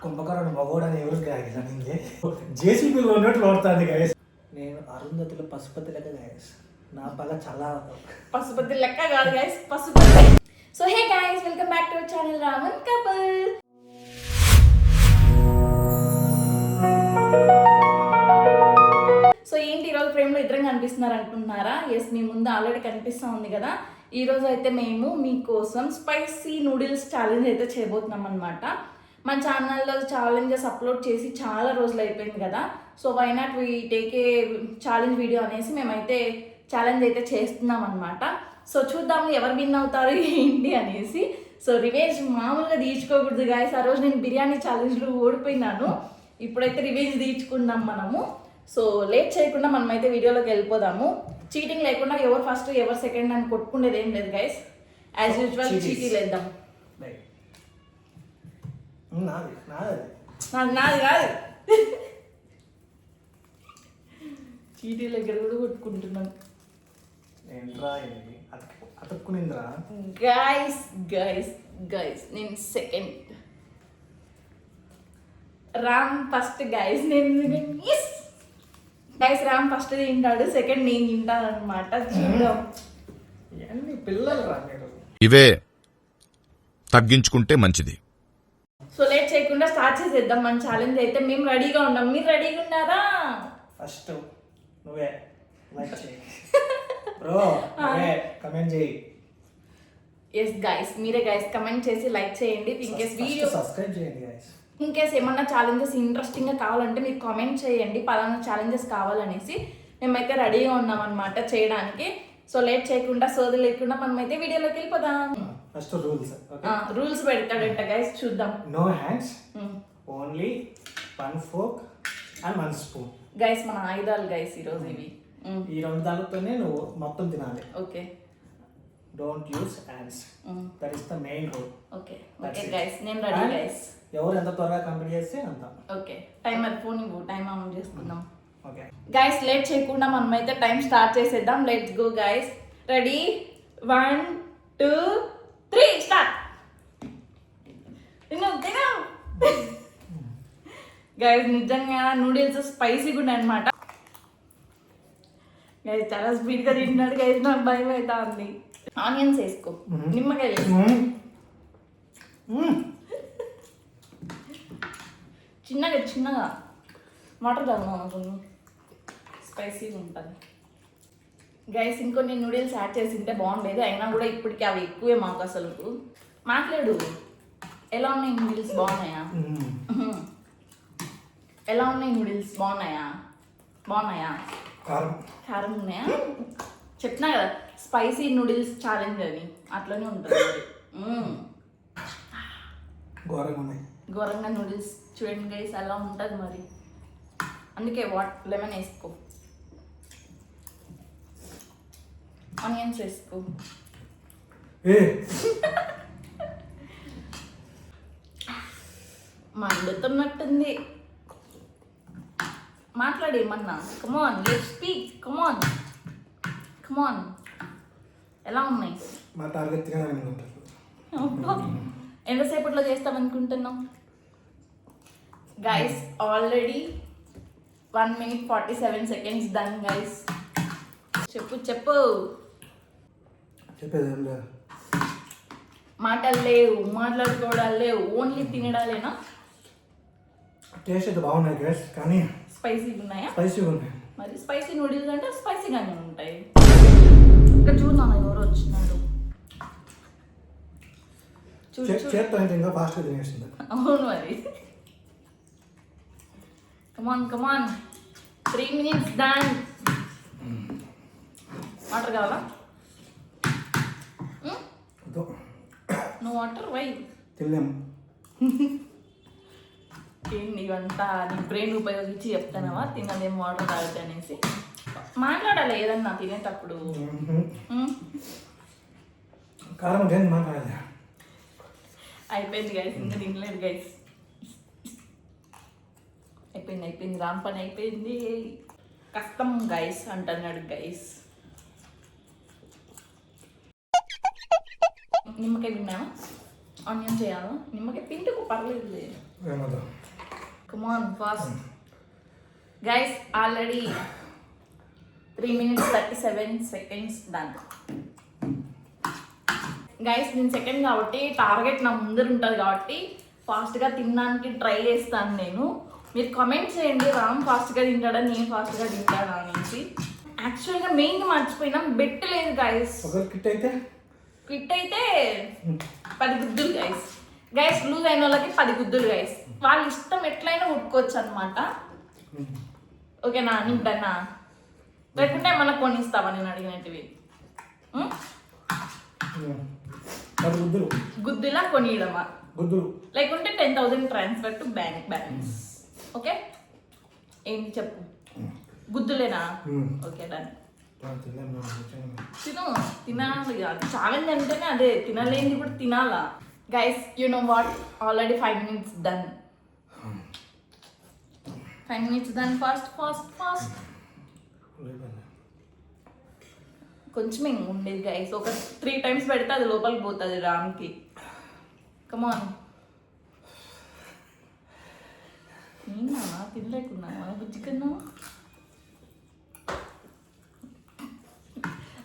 కుంభకర్ణ మగోడని ఎవరు గాయస్ అని జేసీబీలో ఉన్నట్లు ఓడుతుంది గాయస్. నేను అరుంధతిలో పశుపతి లెక్క గాయస్. నా పగ చాలా పశుపతి లెక్క కాదు guys, Pashupati. So hey guys, welcome back to our channel Raman couple. So ఏంటి ఈరోజు ఫ్రేమ్లో ఇద్దరం కనిపిస్తున్నారు అనుకుంటున్నారా? ఎస్, మీ ముందు ఆల్రెడీ కనిపిస్తూ ఉంది కదా. ఈరోజు అయితే మేము మీకోసం స్పైసీ నూడిల్స్ ఛాలెంజ్ అయితే చేయబోతున్నాం అనమాట. మన ఛానల్లో ఛాలెంజెస్ అప్లోడ్ చేసి చాలా రోజులు అయిపోయింది కదా. So why not we take a challenge video అనేసి మేమైతే ఛాలెంజ్ అయితే చేస్తున్నాం అనమాట. సో చూద్దాము ఎవరు విన్ అవుతారు ఏంటి అనేసి. సో రివేంజ్ మామూలుగా తీర్చుకోకూడదు గాయస్. ఆ రోజు నేను బిర్యానీ ఛాలెంజ్లో ఓడిపోయినాను. ఇప్పుడైతే రివేంజ్ తీర్చుకుందాం మనము. సో లేట్ చేయకుండా మనమైతే వీడియోలోకి వెళ్ళిపోదాము. చీటింగ్ లేకుండా ఎవరు ఫస్ట్ ఎవరు సెకండ్ అని కొట్టుకునేది ఏం లేదు గైస్. యాజ్ యూజువల్ చీటీ లేద్దాం. నాది కాదు, చీటీ దగ్గర కూడా కొట్టుకుంటున్నాను. గైస్ గైస్ గైస్ నేను సెకండ్, రామ్ ఫస్ట్ గైస్. నేను గైస్ రామ్ ఫస్ట్ తింటాడు, సెకండ్ నేను తింటాను అనమాట. చూద్దాం. పిల్లలు ఇవే తగ్గించుకుంటే మంచిది. సో లేట్ చేయకుండా స్టార్ట్ చేసేద్దాం మన ఛాలెంజ్ అయితే. మేము రెడీగా ఉన్నాం, మీరు రెడీగా ఉన్నారా? ఫస్ట్ నువ్వే లైక్ చేయి బ్రో, నువ్వే కమెంట్ చేయి. ఎస్ గైస్, మీరే గైస్ కమెంట్ చేసి లైక్ చేయండి. ఇన్కేస్ వీడియో సబ్స్క్రైబ్ చేయండి గైస్. ఇన్కేస్ ఏమన్నా ఛాలెంజెస్ ఇంట్రెస్టింగ్గా కావాలంటే మీరు కామెంట్ చేయండి, పలానా ఛాలెంజెస్ కావాలనేసి. మేమైతే రెడీగా ఉన్నాం అనమాట చేయడానికి. సో లేట్ చేయకుండా సోది లేకుండా మనమైతే వీడియోలోకి వెళ్ళిపోదాం. ఫస్ట్ రూల్స్ పెడతాడంట గైస్, చూద్దాం. No hands, only 1 fork and 1 spoon. Guys మన ఆయుధాలు గైస్ ఈరోజు ఇవి. ఈ రెండు దానితోనే నువ్వు మొత్తం తినాలి. Okay, don't use hands. That is the main rule. Okay okay guys, నేను రెడీ గైస్. ఎవరు ఎంత త్వరగా కంప్లీట్ చేస్తే అంత. ఓకే, టైమర్ ఫోన్ ఇవ్వు, టైం ఆన్ చేసుకుందాం. ఓకే గైస్ లేట్ చేయకుండా మనమైతే టైం స్టార్ట్ చేసేద్దాం. Let's go guys. Ready, 1 2 3 start. తిను తిను గైస్. నిజంగా నూడిల్స్ స్పైసీగా ఉన్నాయి అనమాట గైస్. చాలా స్పీడ్గా తింటున్నాడు గైస్, నాకు భయం అవుతా ఉంది. ఆనియన్స్ వేసుకో, నిమ్మకాయ వేసుకో. చిన్నగా చిన్నగా వాటర్ తాగుతున్నాను, స్పైసీగా ఉంటుంది గైస్. ఇంకొన్ని నూడిల్స్ యాడ్ చేసి ఉంటే బాగుండేది, అయినా కూడా ఇప్పటికి అవి ఎక్కువే మాకు. అసలు మాట్లాడు, ఎలా ఉన్నాయి నూడిల్స్? బాగున్నాయా? ఎలా ఉన్నాయి నూడిల్స్? బాగున్నాయా? బాగున్నాయా? కారం ఉన్నాయా? చెప్తున్నా కదా స్పైసీ నూడిల్స్ ఛాలెంజ్ అని, అట్లనే ఉంటుంది. ఘోరంగా నూడిల్స్ చూడండి గైస్, అలా ఉంటుంది మరి. అందుకే లెమన్ వేసుకో, ఆనియన్స్ వేసుకో. మండుతున్నట్టుంది. మాట్లాడి ఏమన్నా. Come on let's speak, come on come on. ఎలా ఉన్నాయి? మా టార్గెట్ ఎంతసేపట్లో చేస్తామనుకుంటున్నాం guys? Already 1 minute 47 seconds done guys. చెప్పు చెప్పు. చెప్పేది మాటలు లేవు, మాట్లాడుకోవడాలు లేవు, ఓన్లీ తినడాలేనా? టేస్ట్ అయితే బాగున్నాయి గైస్, కానీ స్పైసీగా ఉన్నాయా? స్పైసీగా ఉన్నాయి. మరి స్పైసీ నూడిల్స్ అంటే స్పైసీగానే ఉంటాయి. ఇక్కడ చూద్దాం ఎవరు వచ్చినాడు. చేత్తో అయితే ఇంకా ఫాస్ట్గా తినేస్తుంది. అవును మరి. కమాన్ కమాన్, 3 minutes డన్. వాటర్ కావాలా? నువ్వు వాటర్ వై తినలేము. ఏంటి ఇవంతా నీ బ్రెయిన్ ఉపయోగించి చెప్తానవా? తినలేం వాటర్ తాగితే అనేసి. మాట్లాడాలి ఏదన్నా తినేటప్పుడు. కారం కానీ మాట్లాడాలి. అయిపోయింది గైస్, ఇంకా తినలేదు గైస్. అయిపోయింది రామ్ పని అయిపోయింది. కష్టం గైస్ అంటున్నాడు గైస్. నిమ్మకాయ తిన్నావా? ఆనియన్ చేయాలా నిమ్మకాయ పిండుకు పర్లేదు ఏమవుతా come on fast guys already 3 minutes 37 seconds done guys నేను సెకండ్ కాబట్టి టార్గెట్ నా ముందర ఉంటుంది కాబట్టి ఫాస్ట్గా తినడానికి ట్రై చేస్తాను నేను. మీరు కామెంట్ చేయండి రామ్ ఫాస్ట్గా తింటాడా నేను ఫాస్ట్గా తింటాడా అనేసి. యాక్చువల్గా మెయిన్గా మర్చిపోయినాం బెట్ లేదు గైస్. కిట్ అయితే 10 గుద్దులు గైస్ లూజ్ అయిన వాళ్ళకి 10 గుద్దులు గైస్. వాళ్ళ ఇష్టం ఎట్లయినా ఉట్టుకోవచ్చు అనమాట. ఓకేనా నీకు డన్నా లేకుంటే మనకు కొనిస్తావా నేను అడిగినట్టువి గుద్దులా కొనియడమా లేకుంటే 10,000 transfer to bank balance. Okay ఏంటి చెప్పు గుద్దులేనా? Okay done. తినాలి ఛాలెంజ్ అంటేనే అదే తినలేని ఇప్పుడు తినాలా guys. You know what already 5 minutes done. 5 minutes done. Fast కొంచెం ఉండేది గైస్. ఒక 3 times పెడితే అది లోపలికి పోతుంది రామ్కి. కమాన్ నేనా తినలేకున్నా బుజ్జి కన్నా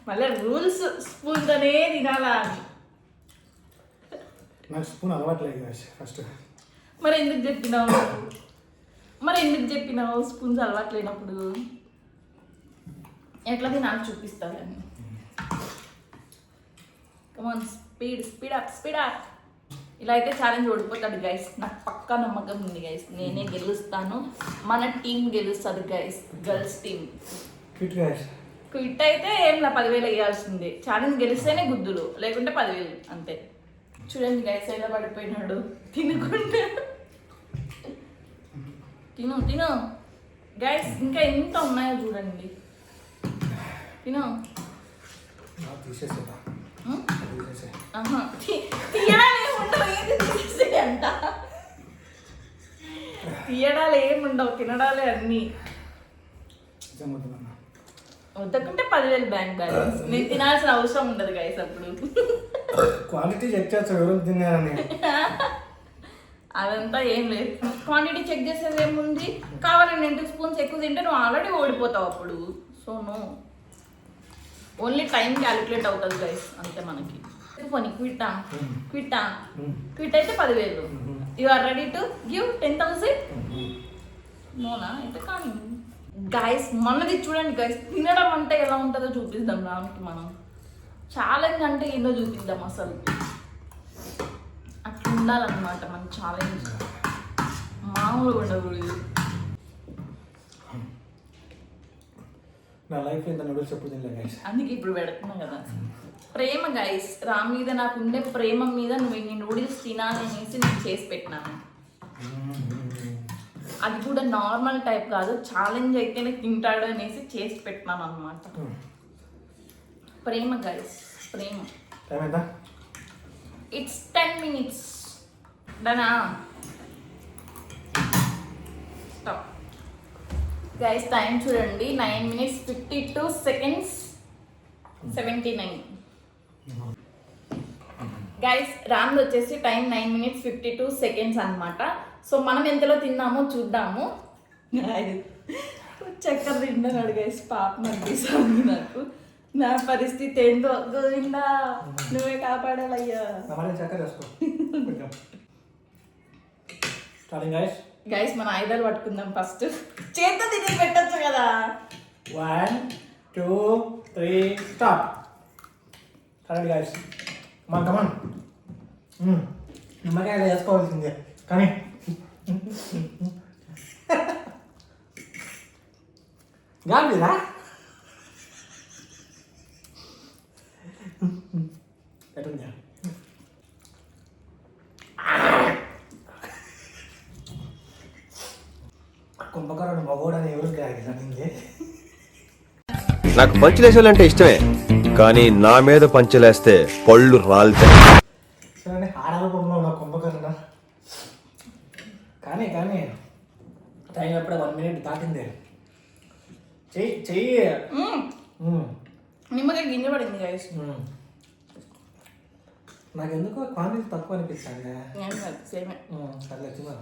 మళ్ళీ రూల్స్ స్పూన్తోనే తినాలా అని. నాకు స్పూన్ అలవాట్లేదు ఫస్ట్. మరి ఎందుకు చెప్పినావు స్పూన్స్ అలవాట్లేనప్పుడు? ఎట్లా తినాలి చూపిస్తాను. కమాన్ స్పీడ్ అప్. ఇలా అయితే ఛాలెంజ్ ఓడిపోతాడు గైస్. నాకు పక్కా నమ్మకం ఉంది గైస్. నేనే గెలుస్తాను. మన టీం గెలుస్తుంది గైస్. గర్ల్స్ టీం క్విట్ అయితే ఏం 10,000 వేయాల్సిందే. ఛాలెంజ్ గెలిస్తేనే గుద్దులు లేకుంటే 10,000 అంతే. చూడండి గైస్ ఎలా పడిపోయినాడు తినుకుంటే. తిను గైస్ ఇంకా ఎంత ఉన్నాయో చూడండి. తిను తీయడాలు ఏముండవు తినడాలే అన్ని. వద్దకుంటే 10,000 బ్యాంక్ బ్యాలెన్స్. నేను తినాల్సిన అవసరం ఉండదు గైస్ అప్పుడు. క్వాంటిటీ చెక్ చేస్తా ఎవరు తిన్నారని. అదంతా ఏం లేదు. క్వాంటిటీ చెక్ చేసేది ఏముంది? కావాలండి 2 spoons ఎక్కువ తింటే నువ్వు ఆల్రెడీ ఓడిపోతావు అప్పుడు. So no only time calculate అవుతుంది గైస్ అంతే మనకి. పోనీ క్విట్ అయితే 10,000. You are ready to give 10,000? నోనా అయితే కానీ గైస్ మనది చూడండి గైస్. తినడం అంటే ఎలా ఉంటుందో చూపిద్దాం రామ్కి మనం. ఛాలెంజ్ అంటే ఏందో చూపిద్దాం అసలు. అట్లా ఉండాలన్నమాట మన ఛాలెంజ్. మామూలుగా ఉండకూడదు. నా లైఫ్ ఇంత నూడిల్స్ ఎప్పుడు తినలే గైస్. అందుకే ఇప్పుడు పెడుతున్నా కదా. ప్రేమ గైస్ రామ్ మీద నాకు ఉండే ప్రేమ మీద నువ్వు ఇన్ని నూడిల్స్ తినాలి అనేసి నేను చేసి పెట్టినాను. అది కూడా నార్మల్ టైప్ కాదు, ఛాలెంజ్ అయితేనే తింటాడు అనేసి చేసి పెట్టినాను అనమాట. ప్రేమ గైస్ ప్రేమ. ఇట్స్ 10 minutes డనా. Stop guys. టైం చూడండి 9 minutes 52 seconds 79. గైస్ రామ్ది వచ్చేసి టైం 9 minutes 52 seconds అనమాట. సో మనం ఎంతలో తిన్నామో చూద్దాము. చక్కెర తింటున్నాడు గైస్. పాపం అనిపిస్తుంది నాకు. నా పరిస్థితి ఏందో గోవిందా నువ్వే కాపాడాలయ్యా. గైస్ మన ఆయుధాలు పట్టుకుందాం ఫస్ట్. చేత్తో తిని పెట్టచ్చు కదా. 1 2 3 స్టాప్. సరే గైస్ కమాన్. నిమ్మకాయలు వేసుకోవాల్సిందే కానీ గాలిదా ఎట్లుందా? కుంభకరుడు మగోడని ఎవరు గాలింది? నాకు పంచులేసాలంటే ఇష్టమే, కానీ నా మీద పంచులేస్తే పళ్ళు రాలుతాయి. చూడండి ఆడరూపంలో ఉన్న కుంభకరుడు. కానీ టైం ఎప్పుడే 1 minute దాటింది. చెయ్యి నిమ్మకాయ గింజ పడింది గైస్. నాకు ఎందుకో క్వాంటిటీ తక్కువ అనిపిస్తుంది. ఏం కాదు సేమే. సర్లే తిన్నా.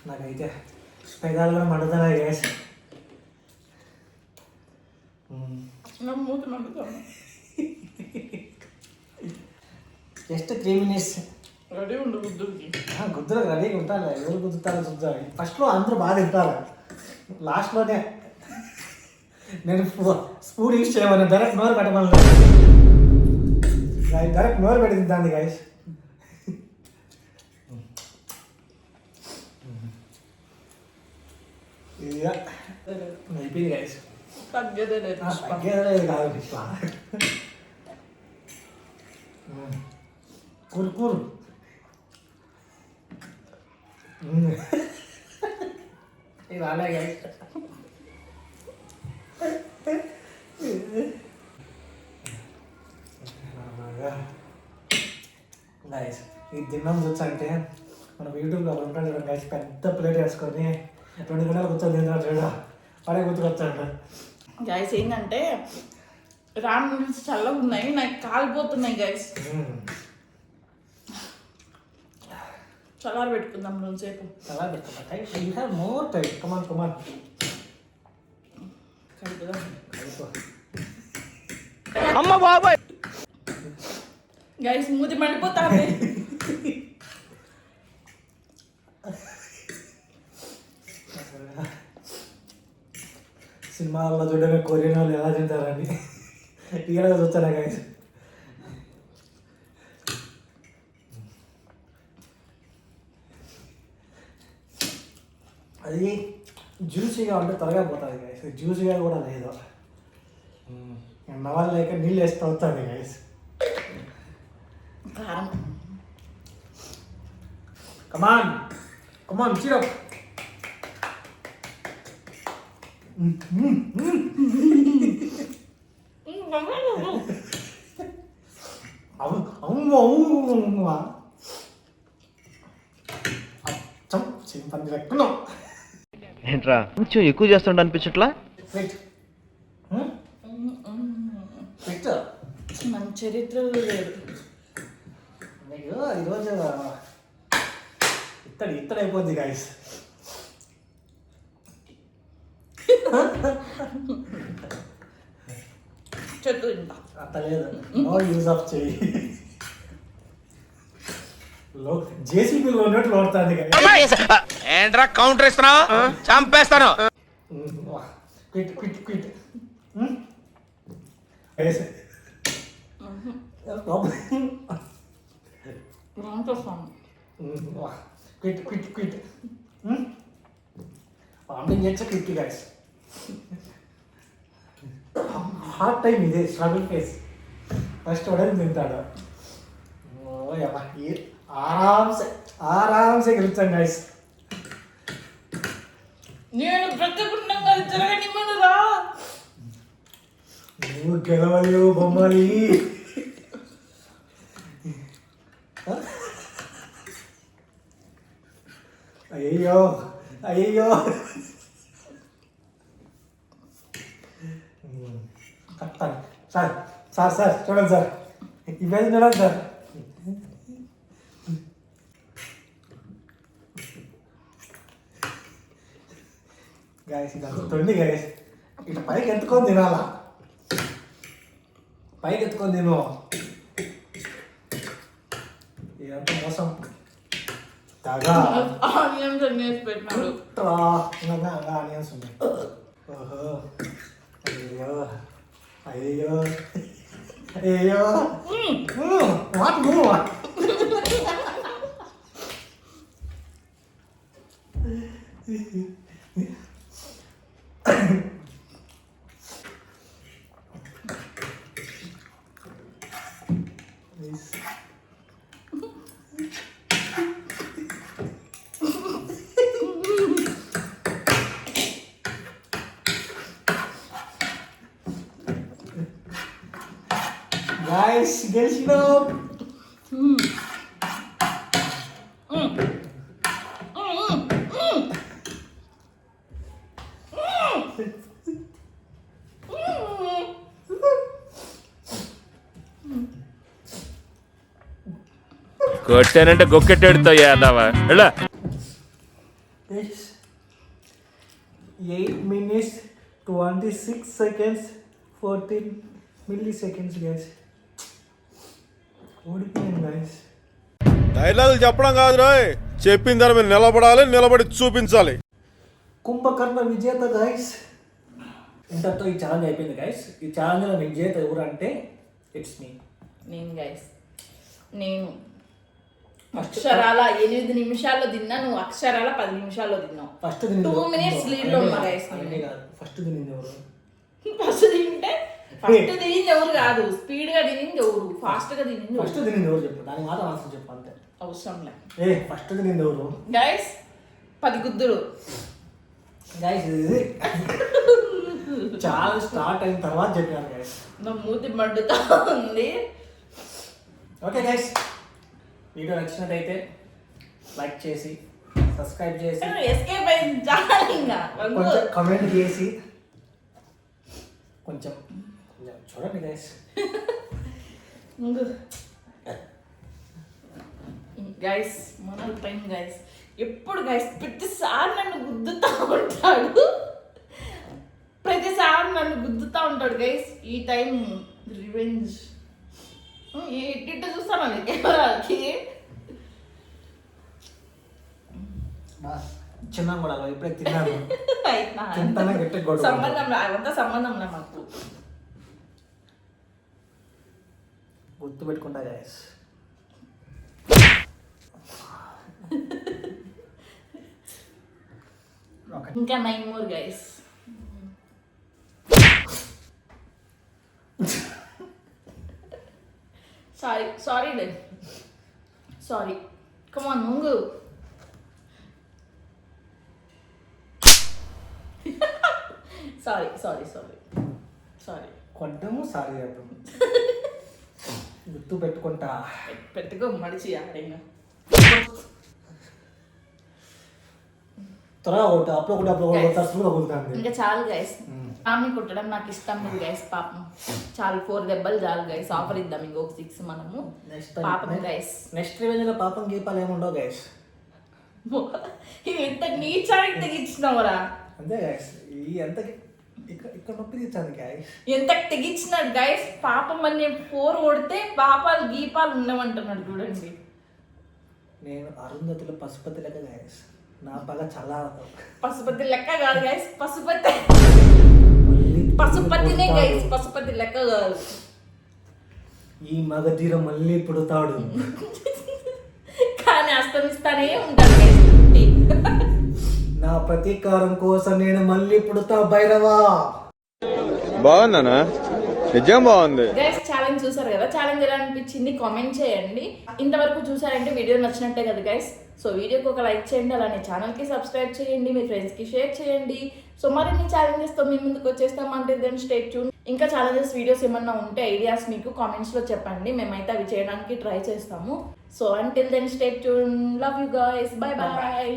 నాకైతే పెదాలుగా మండుతున్నాయి గ్యాస్. నా మూత మండుతాను. Just 3 minutes. రెడీ ఉండు గుద్దుకి. గుద్దులకు రెడీగా ఉంటారు. ఎవరు గుద్దుతారో చూద్దాం. ఫస్ట్లో అందరూ బాగా తింటారు, లాస్ట్లోనే నేను స్పూన్ యూజ్ చేయమని డైరెక్ట్ నోరు పెట్టమని. డైరెక్ట్ నోరు పెట్టి తింటాను గైస్. అయిపోయింది గైస్. తగ్గేదే లేదు. తగ్గేది కాదు ఇట్లా. కూరు కూరు. ఇది రాలే గైస్. గైస్ ఇది తిన్నాం చూసంటే మనం యూట్యూబ్లో ఉంటాడు చూడండి గైస్, పెద్ద ప్లేట్ వేసుకొని 2 గంటలు కూర్చొని తిన్నాడు చూడ, పడే గుర్తుకొచ్చాడు. గైస్ ఏంటంటే రామ్ నూడిల్స్ చల్లగా ఉన్నాయి, నాకు కాలిపోతున్నాయి గైస్. చల్లారి పెట్టుకుందాం రోజుసేపు. చాలా పెట్టుకున్నా tight. You have more tight. Come on come on. అమ్మ బాబాయ్ గైస్ మూతి మండిపోతాంది. సినిమాల్లో చూడమే కొరియన్ వాళ్ళు ఎలా తింటారని రియల్గా చూస్తారా గైస్. అది జ్యూసీగా ఉంటే త్వరగా పోతుంది గైస్. జ్యూసీగా కూడా లేదు, నవల్ లేక నీళ్ళు వేస్తూ అవుతుంది గైస్. కారం. కమాన్ కమాన్ సిరప్. అచ్చం చింపంది లెక్కను. ఏంట్రా కొంచెం ఎక్కువ చేస్తుండ అనిపించట్లా? మన చరిత్రలో లేదు. మీకు ఈరోజు ఇత్తడి అయిపోద్ది గాయస్. చెట్టు తింటా. అంత లేదు, నో యూజ్ ఆఫ్ చెయ్యి. జేసీబీలో ఉన్నట్లు పడుతుంది. ఏంట్రా కౌంటర్ ఇస్తున్నావు? చంపేస్తాను. Quit quit quit. Quit quit quit. ఆమ్లింగ్ చేస్తే క్విట్ గైస్. హార్డ్ టైం ఇదే, స్ట్రగుల్ ఫేస్. ఫస్ట్ వాడే తింటాడు. ఆరామ్సే ఆరామ్సే గెలుస్తాం గైస్. నేను బ్రతకుండగా జరగనివ్వను రా. నువ్వు గెలవలేవు బొమ్మలి. అయ్యో అయ్యో. సార్ సార్ సార్ చూడండి సార్, ఇవన్నీ చూడండి సార్. గాయస్ ఇదంతా తొండి గాయస్. ఇట్లా పైకి ఎత్తుకొని తినాలా, పైకి ఎత్తుకొని తిను. ఇదంతా మోసం. తగా ఆనియన్స్ అన్ని వేసి పెట్టినాడు. ఆనియన్స్ ఉన్నాయి. ఓహో అయ్యో అయ్యో అయ్యో. What move. Guys, గెలిచినాం. కొట్టానంటే గొక్కెట్టాడుతావు యాదవా ఎలా 8 minutes 26 seconds 14 milliseconds guys. ఓడిపోయాను guys. డైలాగులు చెప్పడం కాదు రాయ్, చెప్పిన దాని మీద నిలబడాలి, నిలబడి చూపించాలి. కుంభకర్ణ విజేత గైస్. ఇంతతో ఈ ఛాలెంజ్ అయిపోయింది గైస్. ఈ ఛాలెంజ్లో విజేత ఎవరు అంటే ఇట్స్ మీ, నేను గైస్. నేను అక్షరాల 8 నిమిషాల్లో తిన్నా, నువ్వు అక్షరాల 10 నిమిషాల్లో తిన్నావు. ఫస్ట్ 2 minutes లీడ్ లో ఉన్నా గైస్. ఫస్ట్ తినింది ఎవరు? ఫస్ట్ తింటే ఫస్ట్ తినింది ఎవరు కాదు, స్పీడ్ గా తినింది ఎవరు, ఫాస్ట్ గా తినింది ఎవరు? ఫస్ట్ తినింది ఎవరు చెప్పు, దానికి మాత్రం ఆన్సర్ చెప్పు అంతే. అవసరం లే ఫస్ట్ తినింది ఎవరు గైస్? 10 గుద్దులు గైస్. ఇది చాలా స్టార్ట్ అయిన తర్వాత చెప్పాను గైస్. నా మూతి మండుతా ఉంది. ఓకే గైస్, వీడియో నచ్చినట్టయితే లైక్ చేసి సబ్స్క్రైబ్ చేసి ఎస్కేప్ అయింది చాలా. ఇంకా కొంచెం కమెంట్ చేసి కొంచెం చూడండి గైస్. గైస్ మన టైం గైస్, ఎప్పుడు గైస్ ప్రతిసారి నన్ను గుద్దుతా ఉంటాడు, ప్రతిసారి నన్ను గుద్దుతా ఉంటాడు గైస్. ఈ టైం రివెంజ్. ఇట్ట చూస్తాను కెమెరాకి. చిన్న కూడా ఇప్పుడే తిన్నాను. తింటానే గట్టి గొడవ. సంబంధం అవంతా సంబంధంలో మాకు. గుర్తు పెట్టుకుంటా గైస్. ఇంకా 9 more గైస్. సారీ లే, సారీ. కమాన్ ముంగు. సారీ కొట్టము సారీ చెప్పడం. గుర్తు పెట్టుకుంటా. పెట్టుకో మడిచి ఆడంగా. త్వరగా ఒకటి అప్పుడు కొడుతుంది. ఇంకా చాలు గైస్. ఆమె కుట్టడం నాకు ఇష్టం లేదు గైస్. పాపం చాలు, 4 దెబ్బలు చాలు గైస్. ఆఫర్ ఇద్దాం ఇంకొక 6 మనము. పాపం గైస్. నెక్స్ట్ రివెంజ్ లో పాపం గీపాలు ఏముండవు గైస్. ఇవి ఎంత నీచానికి తెగించినావురా. అంతే గైస్. ఈ ఎంత ఇక్కడ నొప్పి తీర్చాను గైస్. ఎంత తెగించినాడు గైస్. పాపం అని 4 కొడితే పాపాలు గీపాలు ఉండమంటున్నాడు చూడండి. నేను అరుంధతిలో పశుపతి లెక్క గైస్. నా పగ చాలా పశుపతి లెక్క కాదు గైస్. పశుపతినే గైస్, పశుపతి లెక్క కాదు. ఈ మగధీర మళ్ళీ పుడతాడు. కానీ అస్తమిస్తానే ఉంటాడు గైస్. నా ప్రతీకారం కోసం నేను మళ్ళీ పుడతా భైరవా. బాగుందనా? నిజం బాగుంది. గైస్ ఛాలెంజ్ చూసారు కదా, ఛాలెంజ్ ఎలా అనిపించింది కామెంట్ చేయండి. ఇంతవరకు చూసారంటే వీడియో నచ్చినట్టే కదా గైస్. సో వీడియోకి ఒక లైక్ చేయండి, అలానే ఛానల్కి సబ్స్క్రైబ్ చేయండి, మీ ఫ్రెండ్స్కి షేర్ చేయండి. సో మరిన్ని ఛాలెంజెస్తో మీ ముందుకు వచ్చేస్తామంటే దెన్ స్టే ట్యూన్. ఇంకా ఛాలెంజెస్ వీడియోస్ ఏమన్నా ఉంటే ఐడియాస్ మీకు కామెంట్స్లో చెప్పండి, మేమైతే అవి చేయడానికి ట్రై చేస్తాము. So until then stay tune. Love you guys. Bye bye.